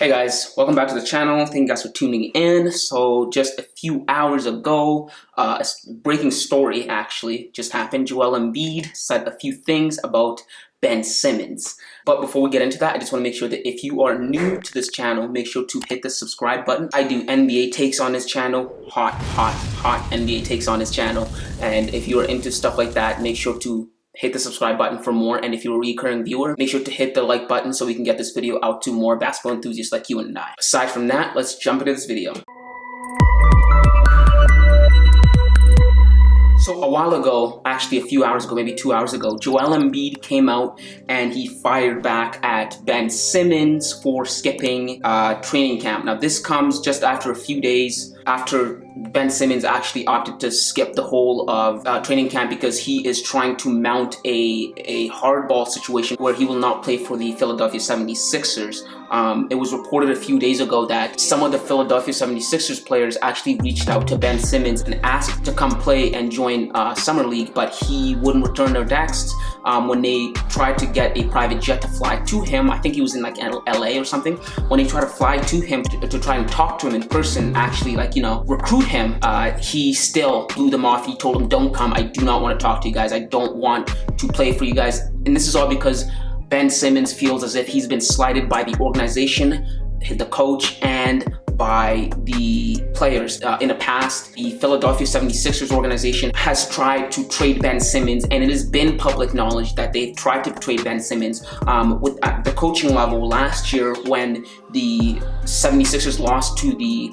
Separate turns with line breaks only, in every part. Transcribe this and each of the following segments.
Hey guys, welcome back to the channel. Thank you guys for tuning in. So just a few hours ago, a breaking story actually just happened. Joel Embiid said a few things about Ben Simmons. But before we get into that, I just want to make sure that if you are new to this channel, make sure to hit the subscribe button. I do NBA takes on this channel, hot NBA takes on this channel. And if you are into stuff like that, make sure to hit the subscribe button for more, and if you're a recurring viewer, make sure to hit the like button so we can get this video out to more basketball enthusiasts like you and I. Aside from that, let's jump into this video. So a while ago, actually a few hours ago, maybe 2 hours ago, Joel Embiid came out and he fired back at Ben Simmons for skipping training camp. Now this comes just after a few days after Ben Simmons actually opted to skip the whole of training camp because he is trying to mount a hardball situation where he will not play for the Philadelphia 76ers. It was reported a few days ago that some of the Philadelphia 76ers players actually reached out to Ben Simmons and asked to come play and join Summer League, but he wouldn't return their texts. When they tried to get a private jet to fly to him, I think he was in like LA or something, when they tried to fly to him to try and talk to him in person, actually like, you know, recruit him, he still blew them off. He told them, don't come, I do not want to talk to you guys, I don't want to play for you guys. And this is all because Ben Simmons feels as if he's been slighted by the organization, the coach, and by the players. In the past, the Philadelphia 76ers organization has tried to trade Ben Simmons, and it has been public knowledge that they've tried to trade Ben Simmons. At the coaching level last year, when the 76ers lost to the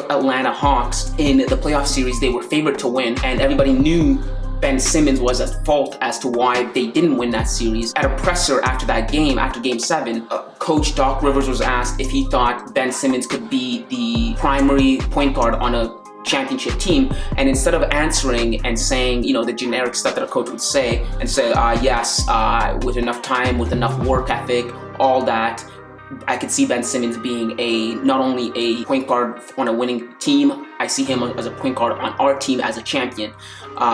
Atlanta Hawks in the playoff series, they were favored to win, and everybody knew Ben Simmons was at fault as to why they didn't win that series. At a presser after that game, after Game 7, Coach Doc Rivers was asked if he thought Ben Simmons could be the primary point guard on a championship team, and instead of answering and saying, you know, the generic stuff that a coach would say, and say, yes, with enough time, with enough work ethic, all that, I could see Ben Simmons being not only a point guard on a winning team, I see him as a point guard on our team as a champion.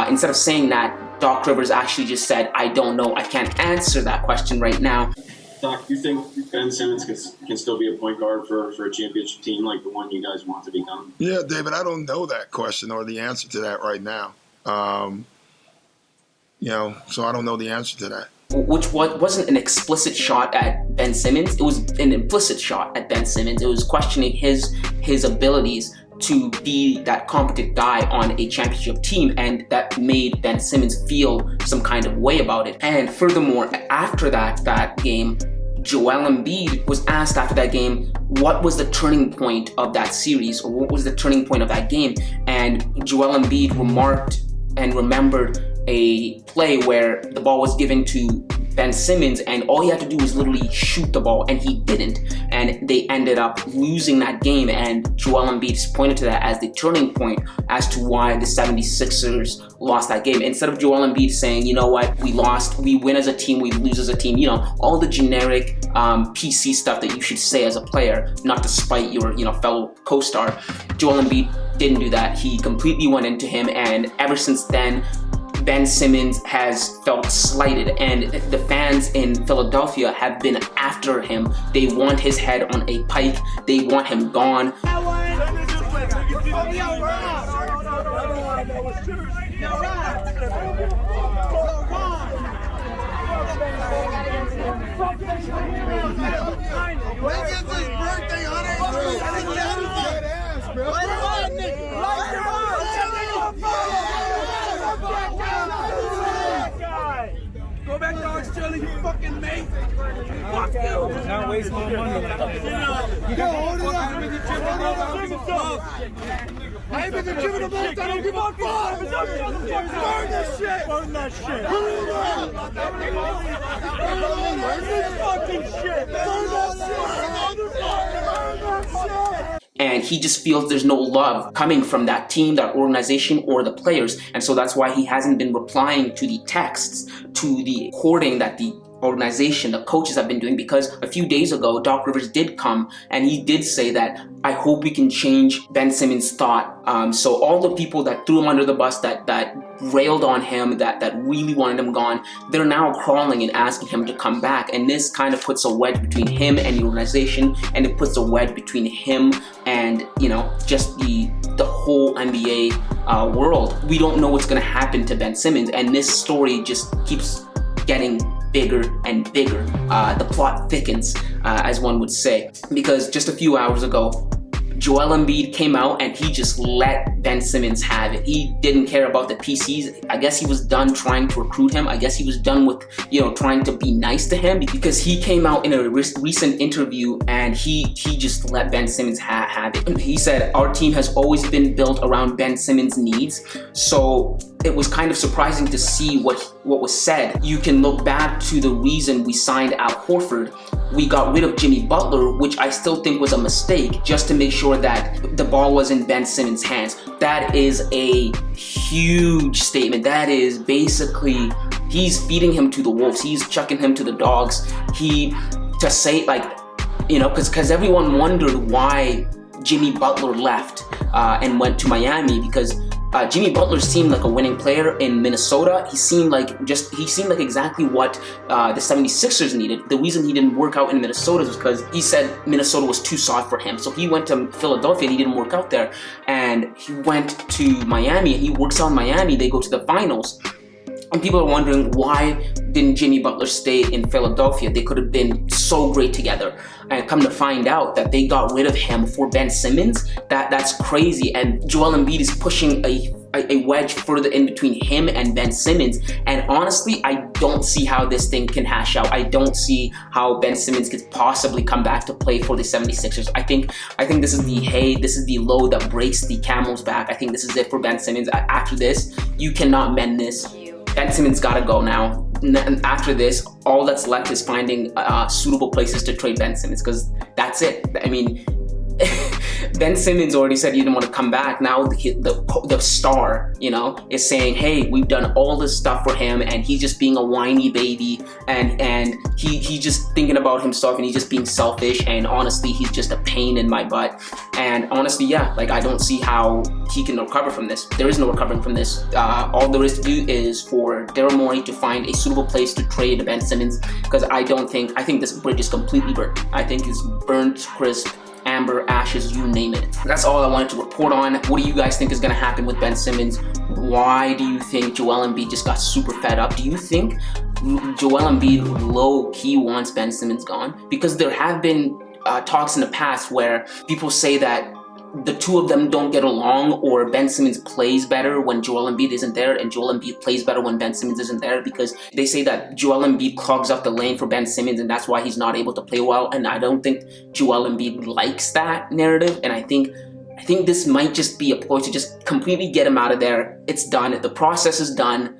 Instead of saying that, Doc Rivers actually just said, I don't know, I can't answer that question right now.
Doc, do you think Ben Simmons can still be a point guard for a championship team like the one you guys want to become?
Yeah, David, I don't know that question or the answer to that right now. So I don't know the answer to that.
Which wasn't an explicit shot at Ben Simmons, it was an implicit shot at Ben Simmons. It was questioning his abilities to be that competent guy on a championship team, and that made Ben Simmons feel some kind of way about it. And furthermore, after that game, Joel Embiid was asked after that game, what was the turning point of that series, or what was the turning point of that game? And Joel Embiid remarked and remembered a play where the ball was given to Ben Simmons and all he had to do was literally shoot the ball, and he didn't, and they ended up losing that game. And Joel Embiid pointed to that as the turning point as to why the 76ers lost that game. Instead of Joel Embiid saying, you know what, we lost, we win as a team, we lose as a team, you know, all the generic PC stuff that you should say as a player, not to spite your fellow co-star, Joel Embiid didn't do that. He completely went into him, and ever since then, Ben Simmons has felt slighted, and the fans in Philadelphia have been after him. They want his head on a pike. They want him gone.
Go back to Australia, you fucking mate. Fuck you. Not waste my money. You got hold it up. I ain't been to gym in a month. I don't give a fuck. Burn that shit. Burn that shit. Burn this fucking shit. Burn that shit.
And he just feels there's no love coming from that team, that organization, or the players. And so that's why he hasn't been replying to the texts, to the hoarding that the organization, the coaches have been doing, because a few days ago, Doc Rivers did come and he did say that, I hope we can change Ben Simmons' thought. So all the people that threw him under the bus, that railed on him, that really wanted him gone, they're now crawling and asking him to come back. And this kind of puts a wedge between him and the organization, and it puts a wedge between him and, you know, just the whole NBA world. We don't know what's going to happen to Ben Simmons, and this story just keeps getting bigger and bigger. The plot thickens, as one would say, because just a few hours ago, Joel Embiid came out and he just let Ben Simmons have it. He didn't care about the PCs. I guess he was done trying to recruit him. I guess he was done with, you know, trying to be nice to him, because he came out in a recent interview and he just let Ben Simmons have it. He said, our team has always been built around Ben Simmons' needs. So it was kind of surprising to see what was said. You can look back to the reason we signed Al Horford. We got rid of Jimmy Butler, which I still think was a mistake, just to make sure that the ball was in Ben Simmons' hands. That is a huge statement. That is basically, he's feeding him to the wolves. He's chucking him to the dogs. To say, like, you know, because everyone wondered why Jimmy Butler left and went to Miami, because Jimmy Butler seemed like a winning player in Minnesota. He seemed like exactly what the 76ers needed. The reason he didn't work out in Minnesota is because he said Minnesota was too soft for him. So he went to Philadelphia and he didn't work out there. And he went to Miami and he works out in Miami. They go to the finals. And people are wondering, why didn't Jimmy Butler stay in Philadelphia? They could have been so great together. And come to find out that they got rid of him for Ben Simmons, that's crazy. And Joel Embiid is pushing a wedge further in between him and Ben Simmons. And honestly, I don't see how this thing can hash out. I don't see how Ben Simmons could possibly come back to play for the 76ers. I think this is the low that breaks the camel's back. I think this is it for Ben Simmons. After this, you cannot mend this. Ben Simmons gotta go now. After this, all that's left is finding suitable places to trade Ben Simmons, because that's it. I mean, Ben Simmons already said he didn't want to come back. Now the star, you know, is saying, hey, we've done all this stuff for him, and he's just being a whiny baby, and he's just thinking about himself, and he's just being selfish, and honestly, he's just a pain in my butt. And honestly, yeah, like, I don't see how he can recover from this. There is no recovering from this. All there is to do is for Daryl Morey to find a suitable place to trade Ben Simmons, because I think this bridge is completely burnt. I think it's burnt, crisp, amber, ashes, you name it. That's all I wanted to report on. What do you guys think is going to happen with Ben Simmons? Why do you think Joel Embiid just got super fed up? Do you think Joel Embiid low-key wants Ben Simmons gone? Because there have been talks in the past where people say that the two of them don't get along, or Ben Simmons plays better when Joel Embiid isn't there, and Joel Embiid plays better when Ben Simmons isn't there, because they say that Joel Embiid clogs up the lane for Ben Simmons, and that's why he's not able to play well. And I don't think Joel Embiid likes that narrative, and I think this might just be a ploy to just completely get him out of there. It's done. The process is done.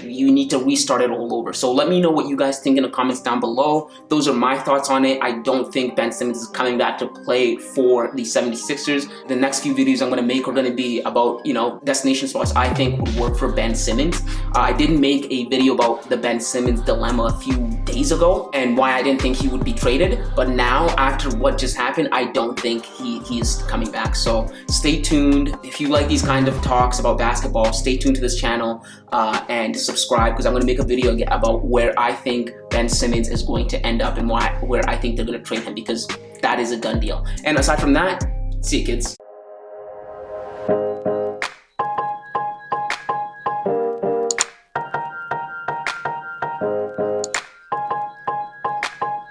You need to restart it all over. So let me know what you guys think in the comments down below. Those are my thoughts on it. I don't think Ben Simmons is coming back to play for the 76ers. The next few videos I'm going to make are going to be about, you know, destination spots I think would work for Ben Simmons. I did make a video about the Ben Simmons dilemma a few days ago and why I didn't think he would be traded. But now, after what just happened, I don't think he is coming back. So stay tuned. If you like these kind of talks about basketball, stay tuned to this channel and subscribe, because I'm going to make a video about where I think Ben Simmons is going to end up and where I think they're going to trade him, because that is a done deal. And aside from that, see you kids.